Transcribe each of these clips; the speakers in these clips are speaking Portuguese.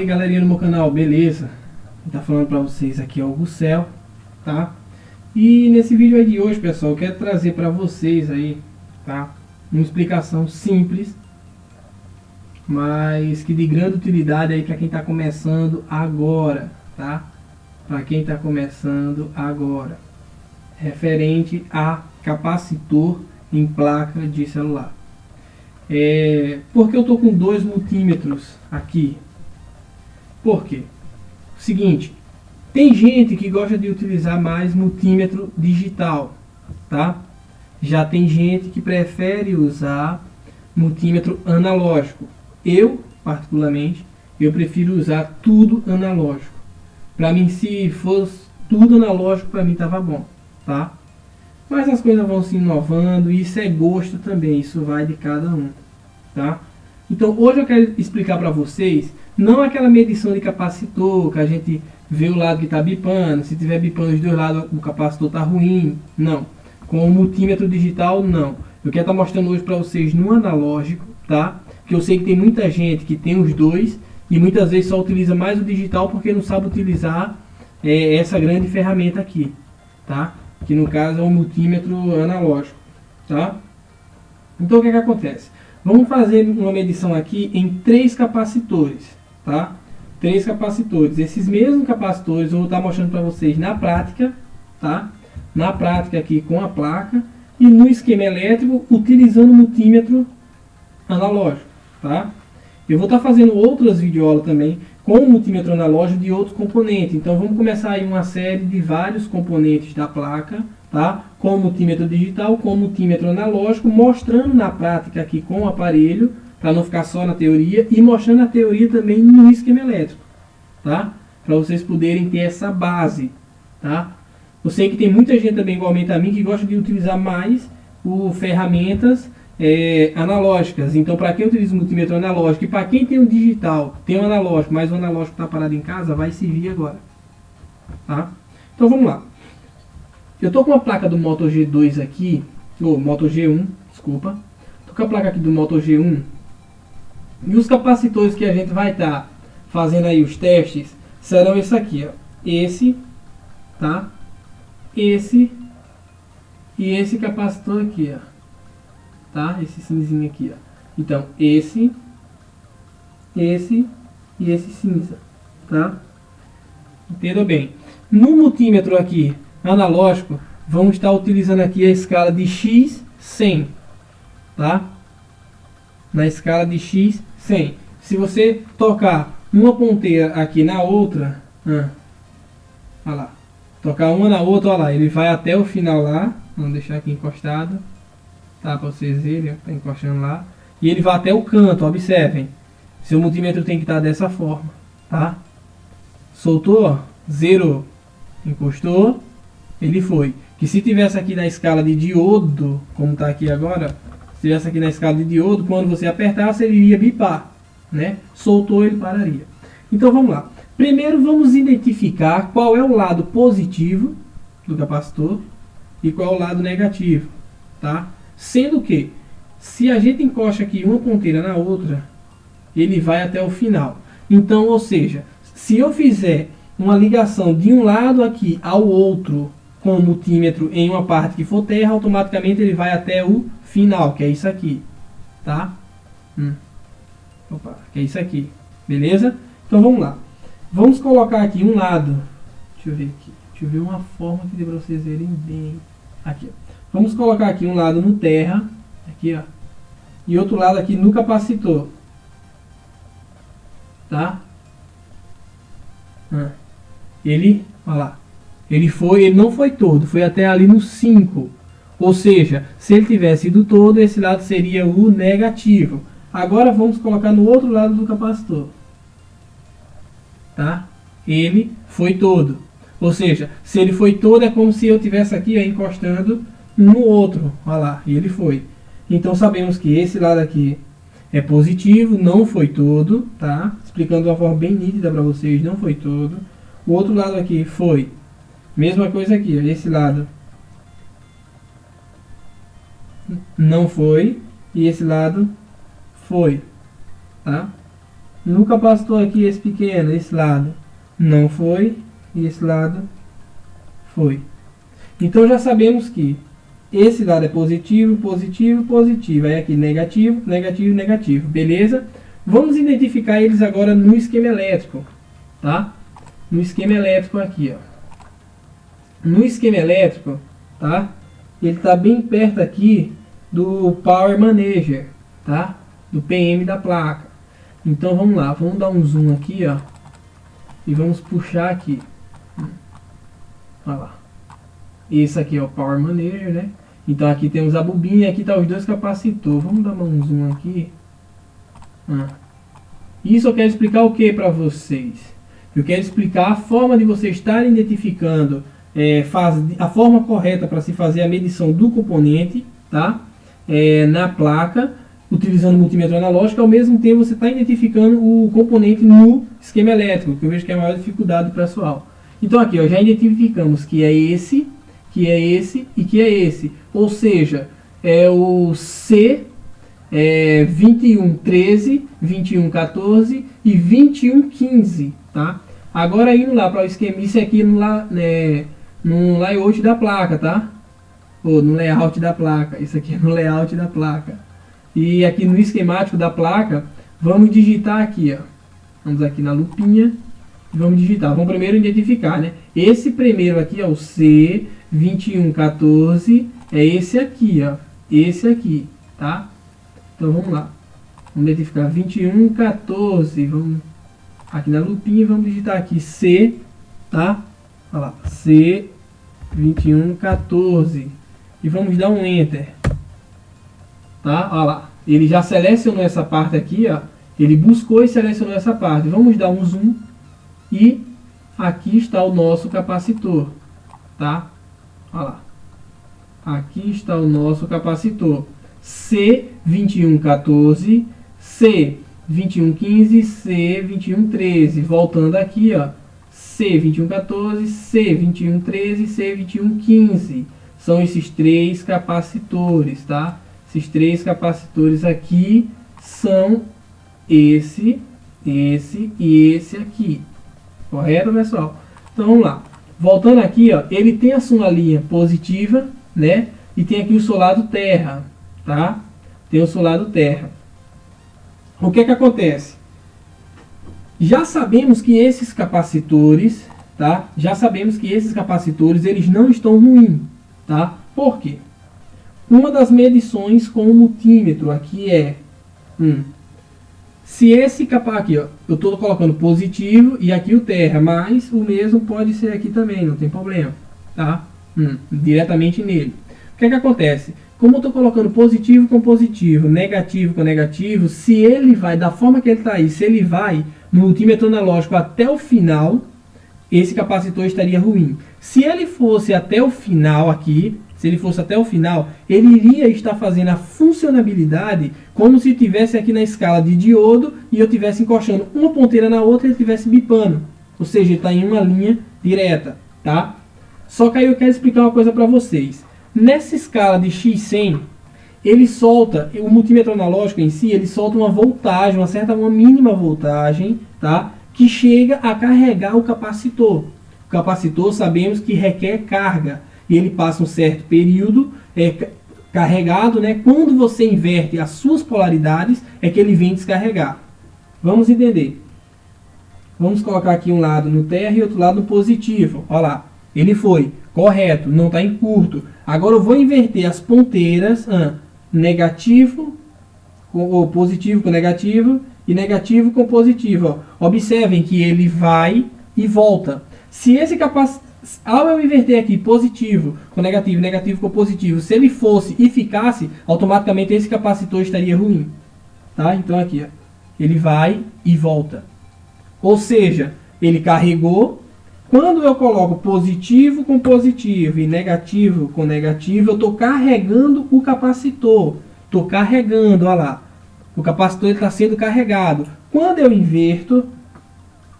aí galerinha do meu canal, beleza? Quem tá falando pra vocês aqui é o Gucel, tá? E nesse vídeo aí de hoje, pessoal, eu quero trazer pra vocês aí, tá? Uma explicação simples, mas que de grande utilidade aí pra quem tá começando agora, tá? Pra quem tá começando agora, referente a capacitor em placa de celular. Porque eu tô com 2 multímetros aqui. Por quê? Seguinte, tem gente que gosta de utilizar mais multímetro digital, tá? Já tem gente que prefere usar multímetro analógico. Eu, particularmente, eu prefiro usar tudo analógico. Para mim, se fosse tudo analógico, para mim tava bom, tá? Mas as coisas vão se inovando e isso é gosto também, isso vai de cada um, tá? Então hoje eu quero explicar para vocês, não aquela medição de capacitor, que a gente vê o lado que está bipando, se tiver bipando os dois lados o capacitor está ruim, não. Com o multímetro digital, não. Eu quero estar mostrando hoje para vocês no analógico, tá? Que eu sei que tem muita gente que tem os dois e muitas vezes só utiliza mais o digital porque não sabe utilizar essa grande ferramenta aqui, tá? Que no caso é o multímetro analógico, tá? Então o que acontece? Vamos fazer uma medição aqui em 3 capacitores, tá? 3 capacitores. Esses mesmos capacitores eu vou estar mostrando para vocês na prática, tá? Na prática aqui com a placa e no esquema elétrico utilizando o multímetro analógico, tá? Eu vou estar fazendo outras videoaulas também com o multímetro analógico de outros componentes. Então vamos começar aí uma série de vários componentes da placa, tá? Com o multímetro digital, com o multímetro analógico, mostrando na prática aqui com o aparelho, para não ficar só na teoria, e mostrando a teoria também no esquema elétrico, tá? Para vocês poderem ter essa base, tá? Eu sei que tem muita gente também igualmente a mim que gosta de utilizar mais ferramentas analógicas. Então, para quem utiliza o multímetro analógico e para quem tem o digital, tem o analógico, mas o analógico está parado em casa, vai servir agora, tá? Então, vamos lá. Eu estou com a placa do Moto G2 aqui, ou Moto G1, desculpa. Estou com a placa aqui do Moto G1 e os capacitores que a gente vai estar fazendo aí os testes serão esse aqui, ó. Esse, tá? Esse e esse capacitor aqui, ó. Tá? Esse cinzinho aqui, ó. Então, esse e esse cinza, tá? Entendeu bem? No multímetro aqui analógico, vamos estar utilizando aqui a escala de X100, tá? Na escala de X100. Se você tocar uma ponteira aqui na outra, olha lá, tocar uma na outra, olha lá, ele vai até o final lá. Vamos deixar aqui encostado, tá? Para vocês verem, tá encostando lá. E ele vai até o canto, observem. Seu multímetro tem que estar dessa forma, tá? Soltou, zerou, encostou, ele foi. Que se tivesse aqui na escala de diodo, como está aqui agora, se tivesse aqui na escala de diodo, quando você apertasse, ele iria bipar, né? Soltou, ele pararia. Então vamos lá. Primeiro vamos identificar qual é o lado positivo do capacitor e qual é o lado negativo, tá? Sendo que, se a gente encosta aqui uma ponteira na outra, ele vai até o final. Então, ou seja, se eu fizer uma ligação de um lado aqui ao outro com o multímetro em uma parte que for terra, automaticamente ele vai até o final, que é isso aqui, tá? Opa, que é isso aqui, beleza? Então vamos lá. Vamos colocar aqui um lado, deixa eu ver aqui, deixa eu ver uma forma que dê para vocês verem bem. Aqui, ó. Vamos colocar aqui um lado no terra, aqui, ó, e outro lado aqui no capacitor, tá? Ele, olha lá, ele não foi todo, foi até ali no 5. Ou seja, se ele tivesse ido todo, esse lado seria o negativo. Agora vamos colocar no outro lado do capacitor, tá? Ele foi todo. Ou seja, se ele foi todo, é como se eu tivesse aqui encostando no outro. Olha lá, e ele foi. Então sabemos que esse lado aqui é positivo, não foi todo, tá? Explicando de uma forma bem nítida para vocês, não foi todo. O outro lado aqui foi. Mesma coisa aqui, ó, esse lado não foi e esse lado foi, tá? No capacitor aqui, esse pequeno, esse lado não foi, e esse lado foi. Então já sabemos que esse lado é positivo, positivo, positivo. Aí aqui negativo, negativo, negativo. Beleza? Vamos identificar eles agora no esquema elétrico, tá? No esquema elétrico aqui, ó. No esquema elétrico, tá? Ele está bem perto aqui do Power Manager, tá? Do PM da placa. Então vamos lá, vamos dar um zoom aqui, ó. E vamos puxar aqui. Olha lá. Esse aqui é o Power Manager, né? Então aqui temos a bobina e aqui tá os dois capacitores. Vamos dar um zoom aqui. Isso eu quero explicar o que para vocês? Eu quero explicar a forma de vocês estarem identificando a forma correta para se fazer a medição do componente, tá? Na placa, utilizando o multímetro analógico. Ao mesmo tempo você está identificando o componente no esquema elétrico, que eu vejo que é a maior dificuldade do pessoal. Então aqui, ó, já identificamos que é esse, que é esse e que é esse. Ou seja, é o C 2113, 2114 e 2115, tá? Agora indo lá para o esquema, isso aqui no layout da placa, tá? Ou no layout da placa, isso aqui é no layout da placa. E aqui no esquemático da placa, vamos digitar aqui, ó. Vamos aqui na lupinha e vamos digitar. Vamos primeiro identificar, né? Esse primeiro aqui, ó, o C2114, é esse aqui, ó. Esse aqui, tá? Então vamos lá. Vamos identificar 2114. Vamos aqui na lupinha, vamos digitar aqui C, tá? Olha lá, C2114. E vamos dar um Enter. Tá? Olha lá. Ele já selecionou essa parte aqui, ó. Ele buscou e selecionou essa parte. Vamos dar um zoom. E aqui está o nosso capacitor. Tá? Olha lá. Aqui está o nosso capacitor. C2114, C2115, C2113. Voltando aqui, ó. C2114, C2113, C2115. São esses três capacitores, tá? Esses três capacitores aqui são esse e esse aqui. Correto, pessoal? Então vamos lá. Voltando aqui, ó, ele tem a sua linha positiva, né? E tem aqui o seu lado terra, tá? Tem o seu lado terra. O que que acontece? Já sabemos que esses capacitores, tá? Já sabemos que esses capacitores, eles não estão ruins, tá? Por quê? Uma das medições com o multímetro aqui é se esse capacitor aqui, ó, eu estou colocando positivo e aqui o terra, mas o mesmo pode ser aqui também, não tem problema, tá? Diretamente nele. O que é que acontece? Como eu estou colocando positivo com positivo, negativo com negativo, se ele vai, da forma que ele está aí, se ele vai no multímetro analógico até o final, esse capacitor estaria ruim. Se ele fosse até o final aqui, se ele fosse até o final, ele iria estar fazendo a funcionabilidade como se estivesse aqui na escala de diodo e eu estivesse encostando uma ponteira na outra e ele estivesse bipando. Ou seja, ele está em uma linha direta, tá? Só que aí eu quero explicar uma coisa para vocês. Nessa escala de x100, ele solta, o multímetro analógico em si, ele solta uma voltagem, uma mínima voltagem, tá? Que chega a carregar o capacitor. O capacitor sabemos que requer carga. E ele passa um certo período carregado, né? Quando você inverte as suas polaridades, é que ele vem descarregar. Vamos entender. Vamos colocar aqui um lado no terra e outro lado no positivo. Olha lá, ele foi correto, não está em curto. Agora eu vou inverter as ponteiras, negativo ou positivo com negativo e negativo com positivo. Ó. Observem que ele vai e volta. Se esse capacitor, ao eu inverter aqui positivo com negativo, negativo com positivo, se ele fosse e ficasse, automaticamente esse capacitor estaria ruim. Tá? Então aqui, ó, ele vai e volta. Ou seja, ele carregou. Quando eu coloco positivo com positivo e negativo com negativo, eu estou carregando o capacitor. Estou carregando, olha lá. O capacitor está sendo carregado. Quando eu inverto,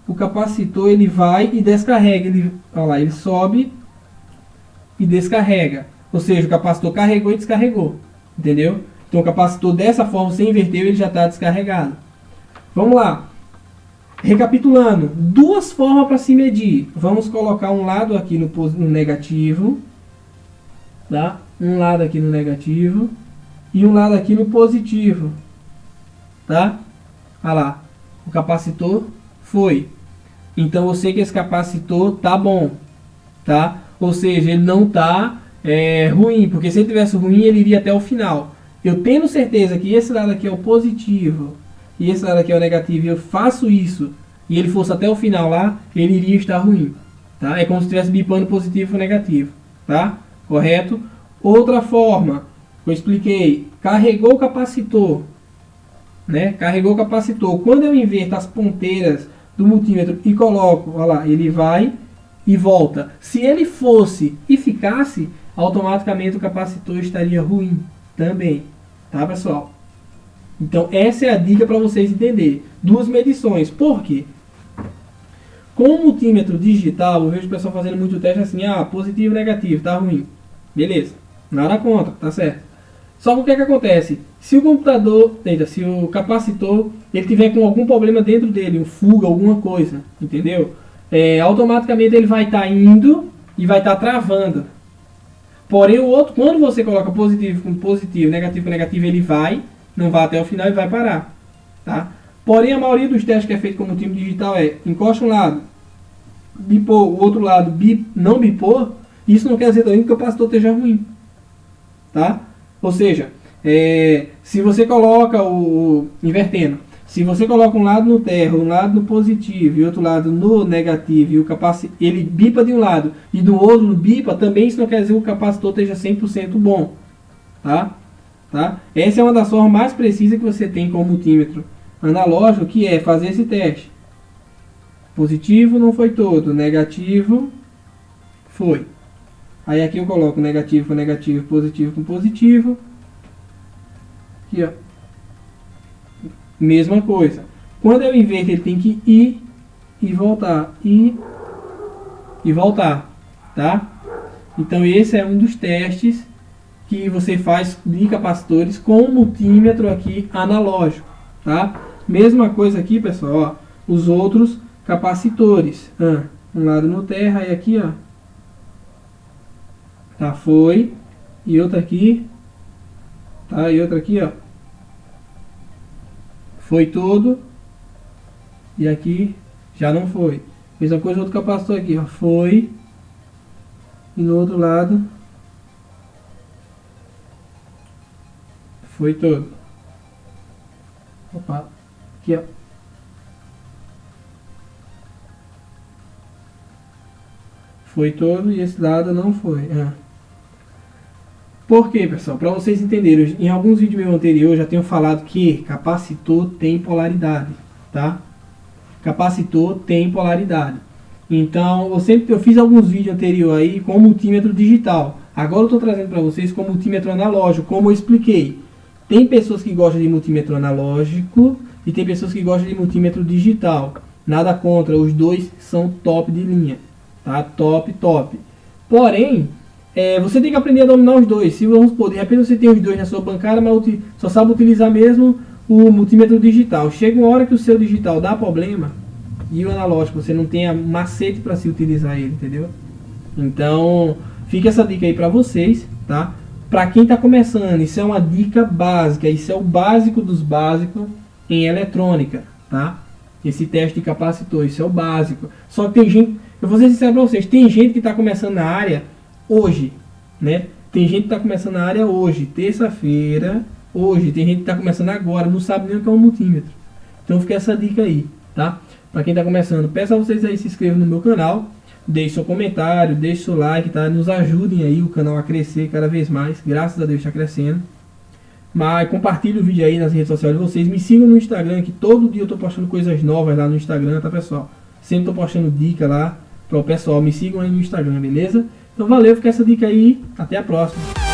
o capacitor ele vai e descarrega. Olha lá, ele sobe e descarrega. Ou seja, o capacitor carregou e descarregou. Entendeu? Então o capacitor dessa forma, você inverteu, ele já está descarregado. Vamos lá. Recapitulando, duas formas para se medir. Vamos colocar um lado aqui no negativo, tá? Um lado aqui no negativo e um lado aqui no positivo, tá? Olha lá, o capacitor foi. Então eu sei que esse capacitor tá bom, tá? Ou seja, ele não tá ruim, porque se ele tivesse ruim ele iria até o final. Eu tendo certeza que esse lado aqui é o positivo e esse lado aqui é o negativo, e eu faço isso e ele fosse até o final lá, ele iria estar ruim, tá? É como se estivesse bipando positivo ou negativo, tá? Correto? Outra forma, eu expliquei, carregou o capacitor, né? Carregou o capacitor. Quando eu inverto as ponteiras do multímetro e coloco, olha lá, ele vai e volta. Se ele fosse e ficasse, automaticamente o capacitor estaria ruim também, tá, pessoal? Então essa é a dica para vocês entenderem. Duas medições. Por quê? Com o multímetro digital, eu vejo o pessoal fazendo muito teste assim, positivo, negativo, tá ruim. Beleza, nada contra, tá certo. Só que o que é que acontece? Se o computador, se o capacitor, ele tiver com algum problema dentro dele, um fuga, alguma coisa, entendeu? Automaticamente ele vai estar indo e vai estar travando. Porém o outro, quando você coloca positivo com positivo, negativo com negativo, ele não vai até o final e vai parar, tá? Porém a maioria dos testes que é feito com o multímetro digital encosta um lado, bipou, o outro lado não bipou, isso não quer dizer também que o capacitor esteja ruim, tá? Ou seja, se você coloca invertendo, se você coloca um lado no terra, um lado no positivo e outro lado no negativo, e o capacitor, ele bipa de um lado e do outro no bipa, também isso não quer dizer que o capacitor esteja 100% bom, tá? Essa é uma das formas mais precisas que você tem com o multímetro analógico, que é fazer esse teste. Positivo não foi todo, negativo foi. Aí aqui eu coloco negativo com negativo, positivo com positivo. Aqui, ó. Mesma coisa. Quando eu inverto, ele tem que ir e voltar. Ir e voltar. Tá? Então esse é um dos testes que você faz de capacitores com o multímetro aqui analógico. Tá? Mesma coisa aqui, pessoal. Ó, os outros capacitores. Um lado no terra e aqui, ó. Tá, foi. E outra aqui. Tá, e outra aqui, ó. Foi todo. E aqui já não foi. Mesma coisa outro capacitor aqui, ó. Foi. E no outro lado. Foi todo. Opa. Aqui, ó. Foi todo e esse lado não foi. Por quê, pessoal? Para vocês entenderem, em alguns vídeos meus anteriores eu já tenho falado que capacitor tem polaridade, tá? Capacitor tem polaridade. Então, eu fiz alguns vídeos anteriores aí com multímetro digital. Agora eu estou trazendo para vocês com multímetro analógico, como eu expliquei. Tem pessoas que gostam de multímetro analógico e tem pessoas que gostam de multímetro digital. Nada contra, os dois são top de linha, tá? Top. Porém, você tem que aprender a dominar os dois. Se vamos supor, de repente você tem os dois na sua bancada, mas só sabe utilizar mesmo o multímetro digital. Chega uma hora que o seu digital dá problema e o analógico você não tem macete para se utilizar ele, entendeu? Então, fica essa dica aí para vocês, tá? Para quem está começando, isso é uma dica básica, isso é o básico dos básicos em eletrônica, tá? Esse teste de capacitor, isso é o básico. Só que tem gente, eu vou ser sincero para vocês, tem gente que está começando na área hoje, né? Tem gente que está começando na área hoje, terça-feira, hoje. Tem gente que está começando agora, não sabe nem o que é um multímetro. Então fica essa dica aí, tá? Para quem está começando, peço a vocês aí se inscrevam no meu canal, deixe seu comentário, deixe seu like, tá? Nos ajudem aí o canal a crescer cada vez mais. Graças a Deus está crescendo. Mas compartilhe o vídeo aí nas redes sociais de vocês. Me sigam no Instagram, que todo dia eu estou postando coisas novas lá no Instagram, tá, pessoal? Sempre estou postando dica lá para o pessoal. Me sigam aí no Instagram, beleza? Então valeu, fica essa dica aí. Até a próxima.